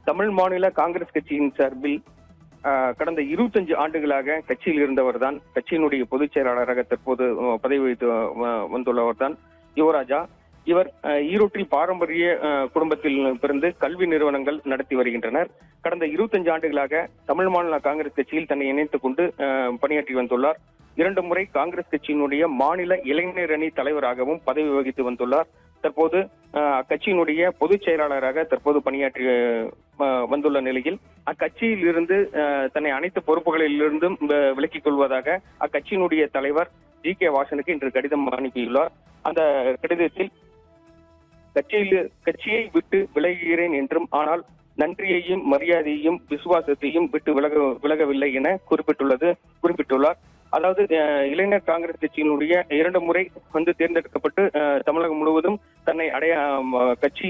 தமிழ் மாநில காங்கிரஸ் கட்சியின் சார்பில் கடந்த 25 ஆண்டுகளாக கட்சியில் இருந்தவர் தான், கட்சியினுடைய பொதுச் செயலாளராக தற்போது பதவி வகித்து வந்துள்ளவர் தான் யுவராஜா. இவர் ஈரோட்டில் பாரம்பரிய குடும்பத்தில் பிறந்து கல்வி நிறுவனங்கள் நடத்தி வருகின்றனர். கடந்த 25 ஆண்டுகளாக தமிழ் மாநில காங்கிரஸ் கட்சியில் தன்னை இணைத்துக் கொண்டு பணியாற்றி வந்துள்ளார். 2 முறை காங்கிரஸ் கட்சியினுடைய மாநில இளைஞர் அணி தலைவராகவும் பதவி வகித்து வந்துள்ளார். தற்போது அக்கட்சியினுடைய பொதுச் செயலாளராக தற்போது பணியாற்றி வந்துள்ள நிலையில் அக்கட்சியில் இருந்து தன்னை அனைத்து பொறுப்புகளிலிருந்தும் விலக்கிக் கொள்வதாக அக்கட்சியினுடைய தலைவர் ஜி.கே. வாசனுக்கு இன்று கடிதம் அனுப்பியுள்ளார். அந்த கடிதத்தில் கட்சியை விட்டு விலகுகிறேன் என்றும், ஆனால் நன்றியையும் மரியாதையையும் விசுவாசத்தையும் விட்டு விலகவில்லை என குறிப்பிட்டுள்ளார். அதாவது இளைஞர் காங்கிரஸ் கட்சியினுடைய 2 முறை தேர்ந்தெடுக்கப்பட்டு தமிழகம் முழுவதும் தன்னை கட்சி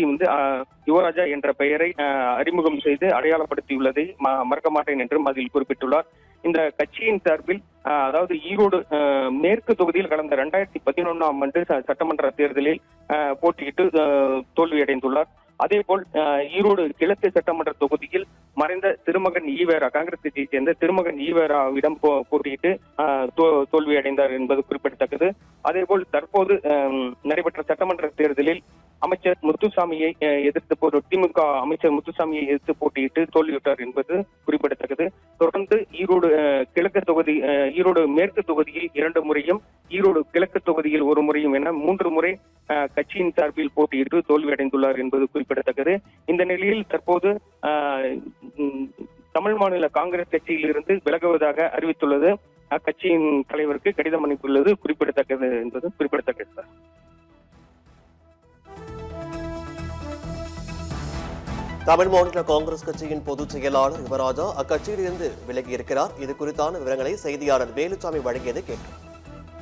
யுவராஜா என்ற பெயரை அறிமுகம் செய்து அடையாளப்படுத்தியுள்ளதை மறக்க மாட்டேன் என்றும் அதில் குறிப்பிட்டுள்ளார். இந்த கட்சியின் சார்பில் அதாவது ஈரோடு மேற்கு தொகுதியில் கடந்த 2011ஆம் ஆண்டு சட்டமன்ற தேர்தலில் போட்டியிட்டு தோல்வியடைந்துள்ளார். அதேபோல் ஈரோடு கிழக்கு சட்டமன்ற தொகுதியில் மறைந்த திருமகன் ஈவேரா, காங்கிரஸ் கட்சியைச் சேர்ந்த திருமகன் ஈவேராவிடம் போட்டியிட்டு தோல்வியடைந்தார் என்பது குறிப்பிடத்தக்கது. அதேபோல் தற்போது நடைபெற்ற சட்டமன்ற தேர்தலில் அமைச்சர் முத்துசாமியை எதிர்த்து திமுக அமைச்சர் முத்துசாமியை எதிர்த்து போட்டியிட்டு தோல்வியுற்றார் என்பது குறிப்பிடத்தக்கது. தொடர்ந்து ஈரோடு கிழக்கு தொகுதி, ஈரோடு மேற்கு தொகுதியில் 2 முறையும், ஈரோடு கிழக்கு தொகுதியில் 1 முறையும் என 3 முறை கட்சியின் சார்பில் போட்டியிட்டு தோல்வியடைந்துள்ளார் என்பது குறிப்பிடத்தக்கது. இந்த நிலையில் தற்போது தமிழ் மாநில காங்கிரஸ் கட்சியில் இருந்து விலகுவதாக அறிவித்துள்ளது அக்கட்சியின் தலைவருக்கு கடிதம் அனுப்பியுள்ளது குறிப்பிடத்தக்கது என்பது குறிப்பிடத்தக்கது சார். தமிழ் மாநில காங்கிரஸ் கட்சியின் பொதுச் செயலாளர் யுவராஜா அக்கட்சியில் இருந்து விலகியிருக்கிறார். இது குறித்தான விவரங்களை செய்தியாளர் வேலுச்சாமி வழங்கியதை கேட்டோம்.